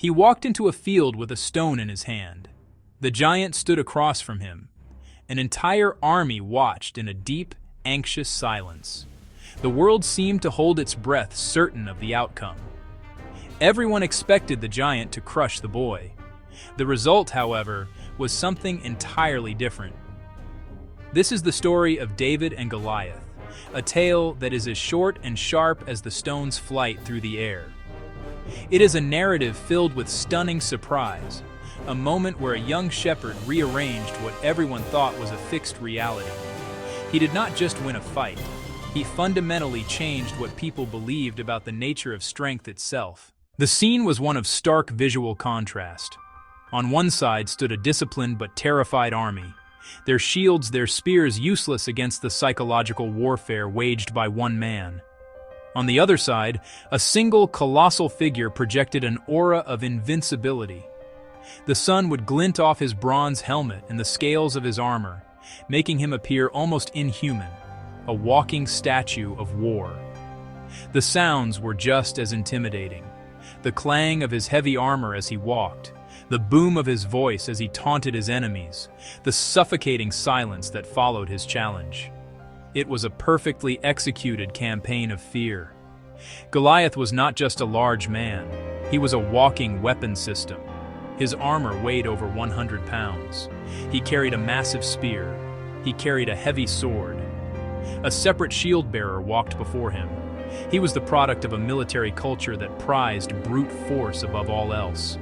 He walked into a field with a stone in his hand. The giant stood across from him. An entire army watched in a deep, anxious silence. The world seemed to hold its breath, certain of the outcome. Everyone expected the giant to crush the boy. The result, however, was something entirely different. This is the story of David and Goliath, a tale that is as short and sharp as the stone's flight through the air. It is a narrative filled with stunning surprise, a moment where a young shepherd rearranged what everyone thought was a fixed reality. He did not just win a fight, he fundamentally changed what people believed about the nature of strength itself. The scene was one of stark visual contrast. On one side stood a disciplined but terrified army, their shields, their spears useless against the psychological warfare waged by one man. On the other side, a single colossal figure projected an aura of invincibility. The sun would glint off his bronze helmet and the scales of his armor, making him appear almost inhuman, a walking statue of war. The sounds were just as intimidating. The clang of his heavy armor as he walked, the boom of his voice as he taunted his enemies, the suffocating silence that followed his challenge. It was a perfectly executed campaign of fear. Goliath was not just a large man, he was a walking weapon system. His armor weighed over 100 pounds. He carried a massive spear. He carried a heavy sword. A separate shield-bearer walked before him. He was the product of a military culture that prized brute force above all else.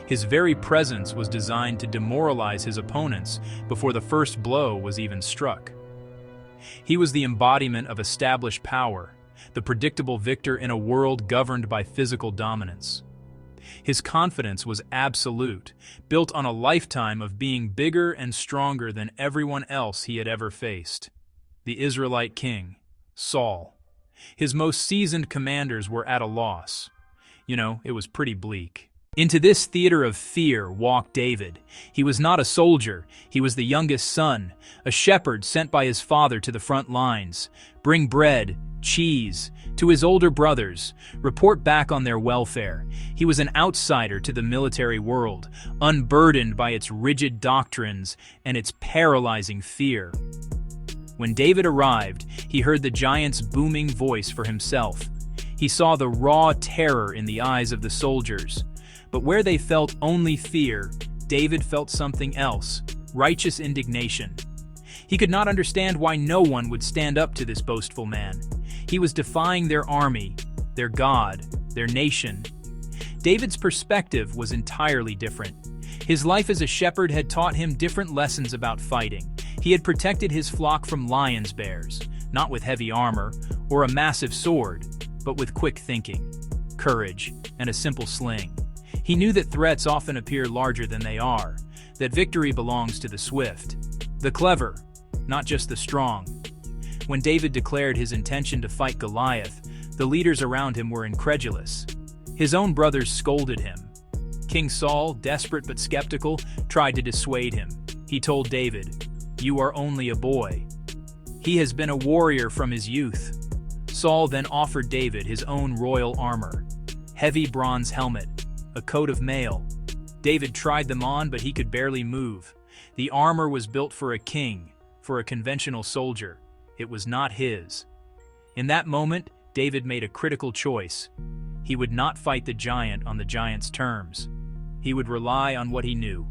His very presence was designed to demoralize his opponents before the first blow was even struck. He was the embodiment of established power, the predictable victor in a world governed by physical dominance. His confidence was absolute, built on a lifetime of being bigger and stronger than everyone else he had ever faced. The Israelite king, Saul. His most seasoned commanders were at a loss. It was pretty bleak. Into this theater of fear walked David. He was not a soldier, he was the youngest son, a shepherd sent by his father to the front lines. Bring bread, cheese, to his older brothers, report back on their welfare. He was an outsider to the military world, unburdened by its rigid doctrines and its paralyzing fear. When David arrived, he heard the giant's booming voice for himself. He saw the raw terror in the eyes of the soldiers. But where they felt only fear, David felt something else, righteous indignation. He could not understand why no one would stand up to this boastful man. He was defying their army, their God, their nation. David's perspective was entirely different. His life as a shepherd had taught him different lessons about fighting. He had protected his flock from lions, bears, not with heavy armor or a massive sword, but with quick thinking, courage, and a simple sling. He knew that threats often appear larger than they are, that victory belongs to the swift, the clever, not just the strong. When David declared his intention to fight Goliath, the leaders around him were incredulous. His own brothers scolded him. King Saul, desperate but skeptical, tried to dissuade him. He told David, "You are only a boy. He has been a warrior from his youth." Saul then offered David his own royal armor, heavy bronze helmet, a coat of mail. David tried them on, but he could barely move. The armor was built for a king, for a conventional soldier. It was not his. In that moment, David made a critical choice. He would not fight the giant on the giant's terms. He would rely on what he knew.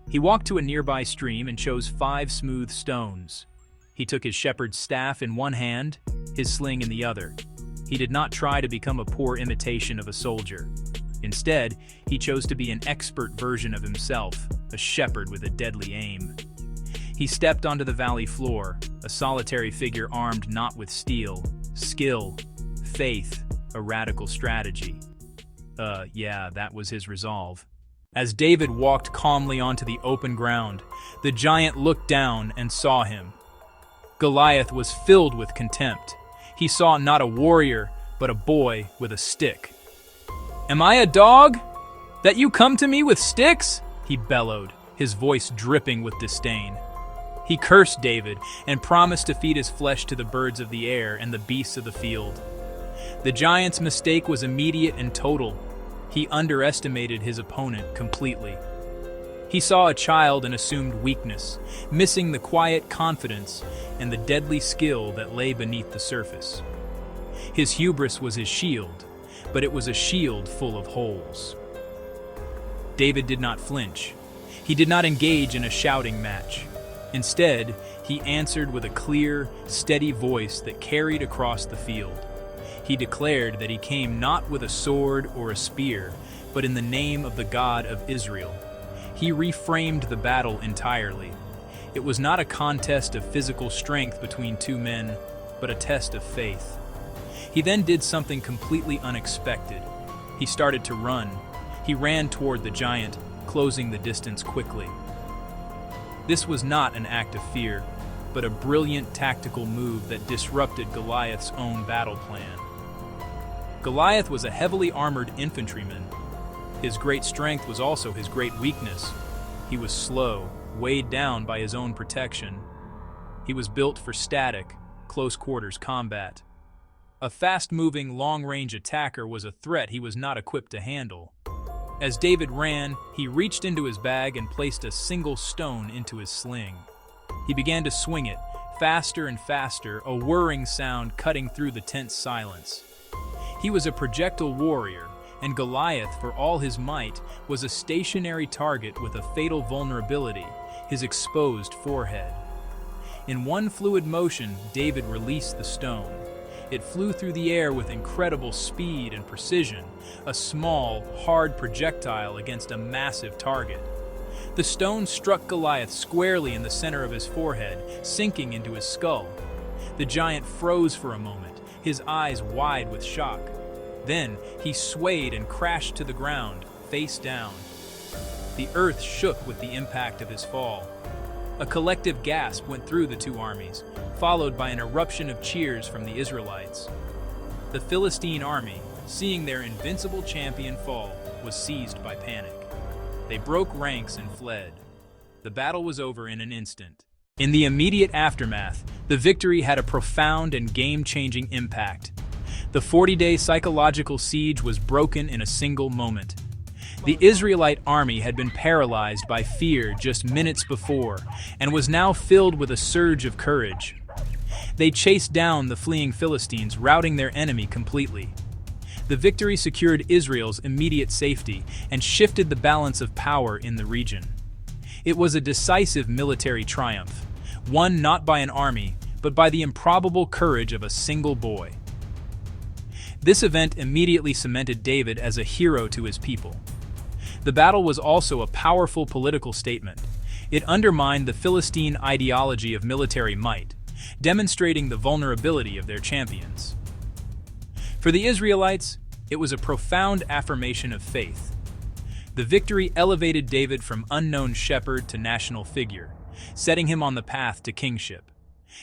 He walked to a nearby stream and chose 5 smooth stones. He took his shepherd's staff in one hand, his sling in the other. He did not try to become a poor imitation of a soldier. Instead, he chose to be an expert version of himself, a shepherd with a deadly aim. He stepped onto the valley floor, a solitary figure armed not with steel, skill, faith, a radical strategy. That was his resolve. As David walked calmly onto the open ground, the giant looked down and saw him. Goliath was filled with contempt. He saw not a warrior, but a boy with a stick. "Am I a dog, that you come to me with sticks?" he bellowed, his voice dripping with disdain. He cursed David and promised to feed his flesh to the birds of the air and the beasts of the field. The giant's mistake was immediate and total. He underestimated his opponent completely. He saw a child and assumed weakness, missing the quiet confidence and the deadly skill that lay beneath the surface. His hubris was his shield, but it was a shield full of holes. David did not flinch. He did not engage in a shouting match. Instead, he answered with a clear, steady voice that carried across the field. He declared that he came not with a sword or a spear, but in the name of the God of Israel. He reframed the battle entirely. It was not a contest of physical strength between two men, but a test of faith. He then did something completely unexpected. He started to run. He ran toward the giant, closing the distance quickly. This was not an act of fear, but a brilliant tactical move that disrupted Goliath's own battle plan. Goliath was a heavily armored infantryman. His great strength was also his great weakness. He was slow, weighed down by his own protection. He was built for static, close-quarters combat. A fast-moving, long-range attacker was a threat he was not equipped to handle. As David ran, he reached into his bag and placed a single stone into his sling. He began to swing it, faster and faster, a whirring sound cutting through the tense silence. He was a projectile warrior, and Goliath, for all his might, was a stationary target with a fatal vulnerability, his exposed forehead. In one fluid motion, David released the stone. It flew through the air with incredible speed and precision, a small, hard projectile against a massive target. The stone struck Goliath squarely in the center of his forehead, sinking into his skull. The giant froze for a moment, his eyes wide with shock. Then he swayed and crashed to the ground, face down. The earth shook with the impact of his fall. A collective gasp went through the two armies, followed by an eruption of cheers from the Israelites. The Philistine army, seeing their invincible champion fall, was seized by panic. They broke ranks and fled. The battle was over in an instant. In the immediate aftermath, the victory had a profound and game-changing impact. The 40-day psychological siege was broken in a single moment. The Israelite army had been paralyzed by fear just minutes before and was now filled with a surge of courage. They chased down the fleeing Philistines, routing their enemy completely. The victory secured Israel's immediate safety and shifted the balance of power in the region. It was a decisive military triumph, won not by an army, but by the improbable courage of a single boy. This event immediately cemented David as a hero to his people. The battle was also a powerful political statement. It undermined the Philistine ideology of military might, demonstrating the vulnerability of their champions. For the Israelites, it was a profound affirmation of faith. The victory elevated David from unknown shepherd to national figure, setting him on the path to kingship.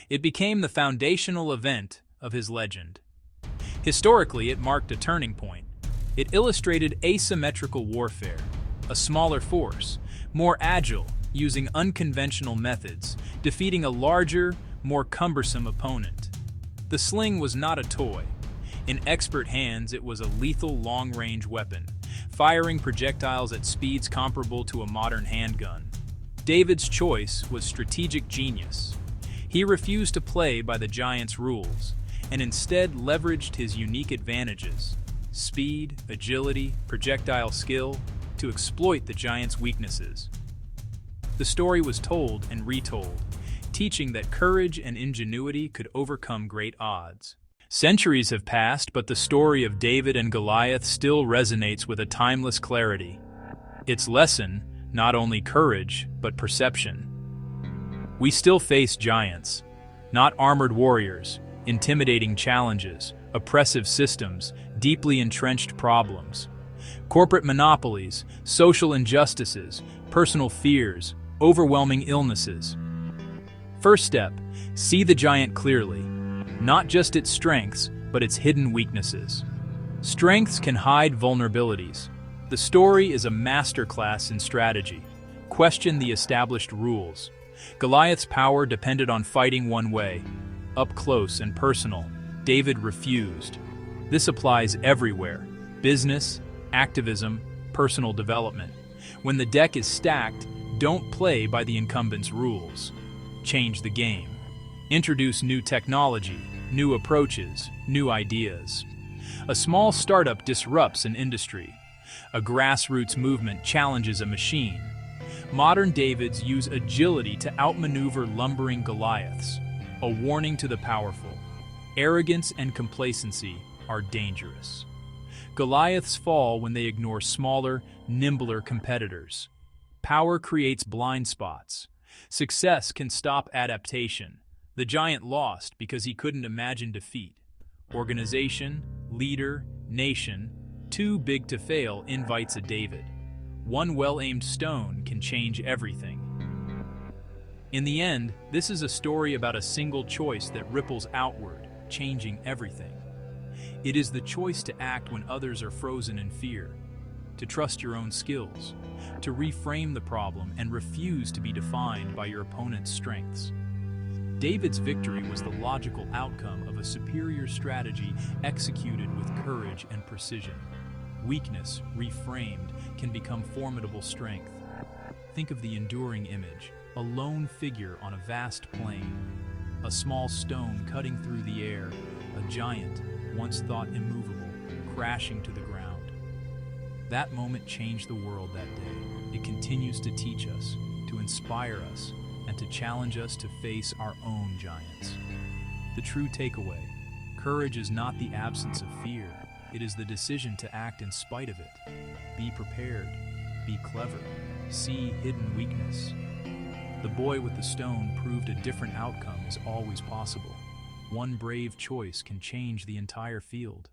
It became the foundational event of his legend. Historically, it marked a turning point. It illustrated asymmetrical warfare, a smaller force, more agile, using unconventional methods, defeating a larger, more cumbersome opponent. The sling was not a toy. In expert hands, it was a lethal long-range weapon, firing projectiles at speeds comparable to a modern handgun. David's choice was strategic genius. He refused to play by the giant's rules, and instead leveraged his unique advantages, speed, agility, projectile skill, to exploit the giant's weaknesses. The story was told and retold, teaching that courage and ingenuity could overcome great odds. Centuries have passed, but the story of David and Goliath still resonates with a timeless clarity. Its lesson, not only courage, but perception. We still face giants, not armored warriors, intimidating challenges, oppressive systems, deeply entrenched problems. Corporate monopolies, social injustices, personal fears, overwhelming illnesses. First step, see the giant clearly. Not just its strengths, but its hidden weaknesses. Strengths can hide vulnerabilities. The story is a masterclass in strategy. Question the established rules. Goliath's power depended on fighting one way, up close and personal. David refused. This applies everywhere: business, Activism, personal development. When the deck is stacked, don't play by the incumbent's rules. Change the game. Introduce new technology, new approaches, new ideas. A small startup disrupts an industry. A grassroots movement challenges a machine. Modern Davids use agility to outmaneuver lumbering Goliaths. A warning to the powerful. Arrogance and complacency are dangerous. Goliaths fall when they ignore smaller, nimbler competitors. Power creates blind spots. Success can stop adaptation. The giant lost because he couldn't imagine defeat. Organization, leader, nation, too big to fail invites a David. One well-aimed stone can change everything. In the end, this is a story about a single choice that ripples outward, changing everything. It is the choice to act when others are frozen in fear, to trust your own skills, to reframe the problem and refuse to be defined by your opponent's strengths. David's victory was the logical outcome of a superior strategy executed with courage and precision. Weakness, reframed, can become formidable strength. Think of the enduring image, a lone figure on a vast plain, a small stone cutting through the air, a giant, once thought immovable, crashing to the ground. That moment changed the world that day. It continues to teach us, to inspire us, and to challenge us to face our own giants. The true takeaway: courage is not the absence of fear, it is the decision to act in spite of it. Be prepared, be clever, see hidden weakness. The boy with the stone proved a different outcome is always possible. One brave choice can change the entire field.